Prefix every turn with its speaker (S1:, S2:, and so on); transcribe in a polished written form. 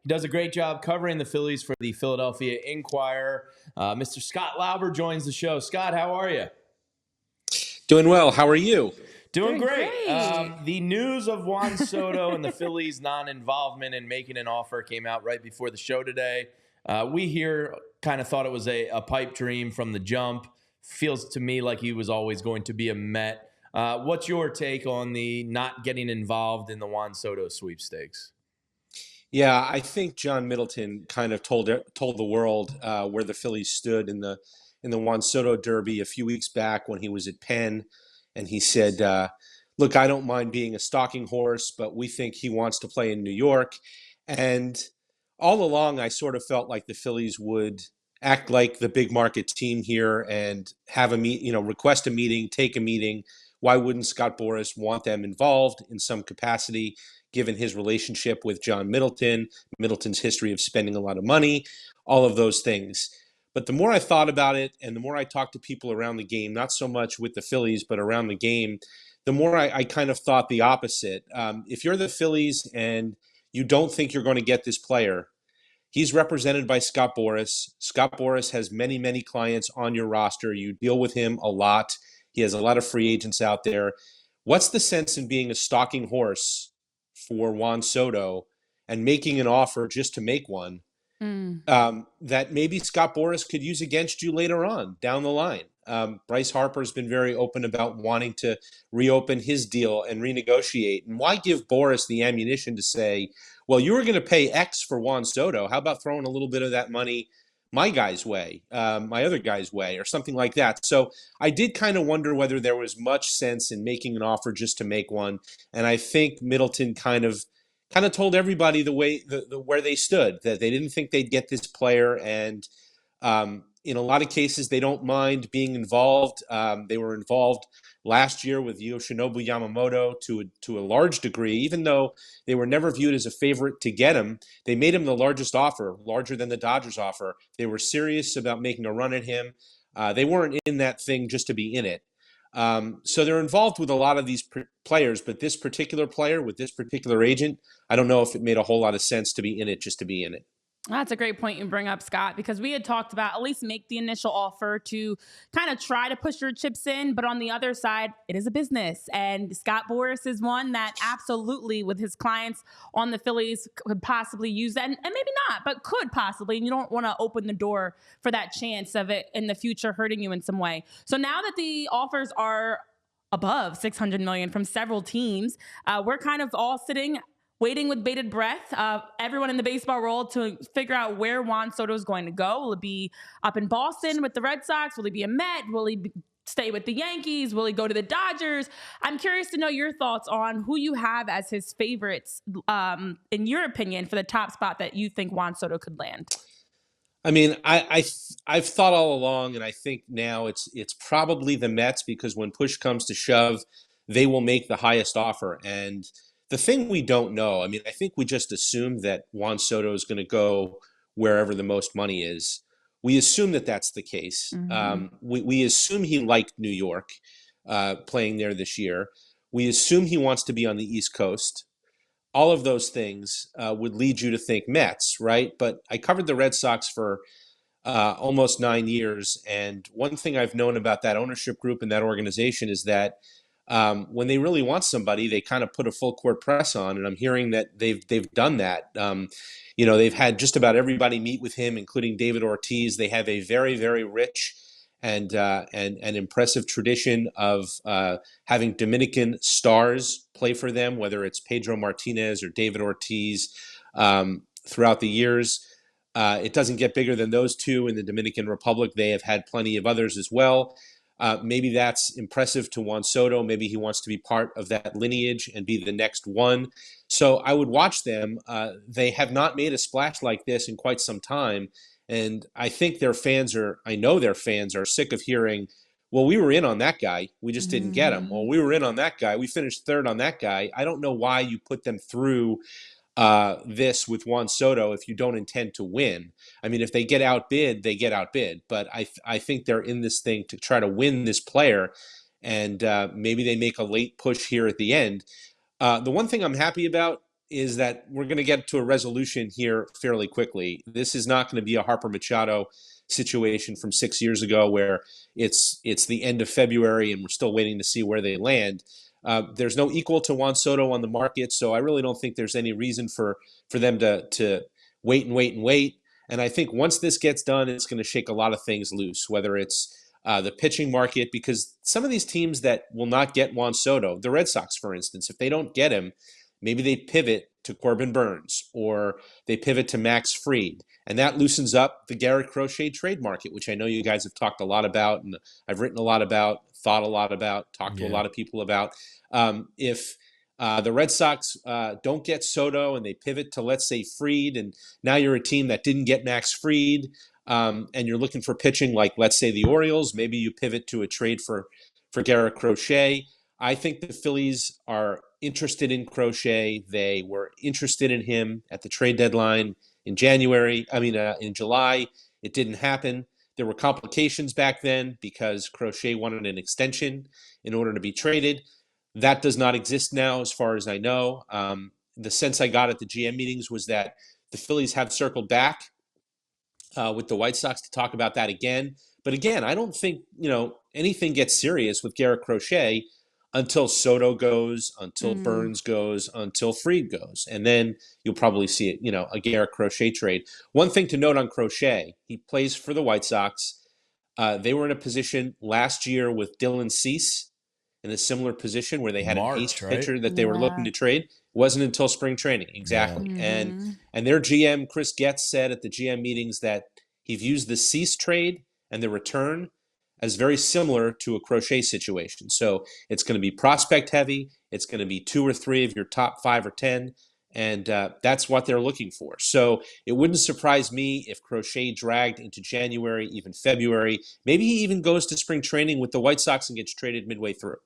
S1: He does a great job covering the Phillies for the Philadelphia Inquirer. Mr. Scott Lauber joins the show. Scott, how are you?
S2: Doing well. How are you?
S1: Doing great.
S3: great.
S1: The news of Juan Soto and the Phillies' non-involvement in making an offer came out right before the show today. We here kind of thought it was a pipe dream from the jump. Feels to me like he was always going to be a Met. What's your take on the not getting involved in the Juan Soto sweepstakes?
S2: Yeah, I think John Middleton kind of told the world where the Phillies stood in the Juan Soto Derby a few weeks back when he was at Penn, and he said, "Look, I don't mind being a stalking horse, but we think he wants to play in New York." And all along, I sort of felt like the Phillies would act like the big market team here and have request a meeting, take a meeting. Why wouldn't Scott Boras want them involved in some capacity, given his relationship with John Middleton, Middleton's history of spending a lot of money, all of those things. But the more I thought about it and the more I talked to people around the game, not so much with the Phillies, but around the game, the more I kind of thought the opposite. If you're the Phillies and you don't think you're going to get this player, he's represented by Scott Boras. Scott Boras has many, many clients on your roster. You deal with him a lot. He has a lot of free agents out there. What's the sense in being a stalking horse for Juan Soto and making an offer just to make one that maybe Scott Boras could use against you later on down the line? Bryce Harper's been very open about wanting to reopen his deal and renegotiate. And why give Boras the ammunition to say, well, you were going to pay X for Juan Soto. How about throwing a little bit of that money my guy's way, my other guy's way, or something like that? So I did kind of wonder whether there was much sense in making an offer just to make one. And I think Middleton kind of told everybody where they stood, that they didn't think they'd get this player. And in a lot of cases, they don't mind being involved. They were involved last year with Yoshinobu Yamamoto to a large degree, even though they were never viewed as a favorite to get him. They made him the largest offer, larger than the Dodgers offer. They were serious about making a run at him. They weren't in that thing just to be in it. So they're involved with a lot of these players, but this particular player with this particular agent, I don't know if it made a whole lot of sense to be in it just to be in it.
S3: That's a great point you bring up, Scott, because we had talked about at least make the initial offer to kind of try to push your chips in. But on the other side, it is a business. And Scott Boras is one that absolutely, with his clients on the Phillies, could possibly use that. And maybe not, but could possibly. And you don't want to open the door for that chance of it in the future hurting you in some way. So now that the offers are above $600 million from several teams, we're kind of all sitting waiting with bated breath, everyone in the baseball world to figure out where Juan Soto is going to go. Will it be up in Boston with the Red Sox? Will he be a Met? Will he stay with the Yankees? Will he go to the Dodgers? I'm curious to know your thoughts on who you have as his favorites, in your opinion, for the top spot that you think Juan Soto could land.
S2: I mean, I've thought all along, and I think now it's probably the Mets, because when push comes to shove, they will make the highest offer. And the thing we don't know, I mean, I think we just assume that Juan Soto is going to go wherever the most money is. We assume that that's the case. Mm-hmm. We assume he liked New York, playing there this year. We assume he wants to be on the East Coast. All of those things would lead you to think Mets, right? But I covered the Red Sox for almost 9 years, and one thing I've known about that ownership group and that organization is that when they really want somebody, they kind of put a full court press on, and I'm hearing that they've done that. They've had just about everybody meet with him, including David Ortiz. They have a very, very rich and impressive tradition of having Dominican stars play for them, whether it's Pedro Martinez or David Ortiz, throughout the years. It doesn't get bigger than those two in the Dominican Republic. They have had plenty of others as well. Maybe that's impressive to Juan Soto. Maybe he wants to be part of that lineage and be the next one. So I would watch them. They have not made a splash like this in quite some time. And I think I know their fans are sick of hearing, well, we were in on that guy. We just didn't get him. Well, we were in on that guy. We finished third on that guy. I don't know why you put them through this with Juan Soto if you don't intend to win. I mean, if they get outbid, they get outbid. But I think they're in this thing to try to win this player, and maybe they make a late push here at the end. The one thing I'm happy about is that we're going to get to a resolution here fairly quickly. This is not going to be a Harper Machado situation from 6 years ago where it's the end of February and we're still waiting to see where they land. There's no equal to Juan Soto on the market, so I really don't think there's any reason for them to wait and wait and wait. And I think once this gets done, it's going to shake a lot of things loose, whether it's the pitching market, because some of these teams that will not get Juan Soto, the Red Sox, for instance, if they don't get him, maybe they pivot to Corbin Burns or they pivot to Max Fried. And that loosens up the Garrett Crochet trade market, which I know you guys have talked a lot about and I've written a lot about, thought a lot about, talked to a lot of people about. If the Red Sox don't get Soto and they pivot to, let's say, Fried, and now you're a team that didn't get Max Fried, and you're looking for pitching like, let's say, the Orioles, maybe you pivot to a trade for Garrett Crochet. I think the Phillies are interested in Crochet. They were interested in him at the trade deadline in July. It didn't happen. There were complications back then because Crochet wanted an extension in order to be traded. That does not exist now, as far as I know. The sense I got at the GM meetings was that the Phillies have circled back with the White Sox to talk about that again. But again, I don't think anything gets serious with Garrett Crochet until Soto goes, until Burns goes, until Fried goes. And then you'll probably see it, a Garrett Crochet trade. One thing to note on Crochet, he plays for the White Sox. They were in a position last year with Dylan Cease in a similar position where they had an ace pitcher that they were looking to trade. It wasn't until spring training. Exactly. Yeah. And their GM, Chris Getz, said at the GM meetings that he views the Cease trade and the return as very similar to a Crochet situation. So it's going to be prospect heavy. It's going to be 2 or 3 of your top 5 or 10. And that's what they're looking for. So it wouldn't surprise me if Crochet dragged into January, even February. Maybe he even goes to spring training with the White Sox and gets traded midway through.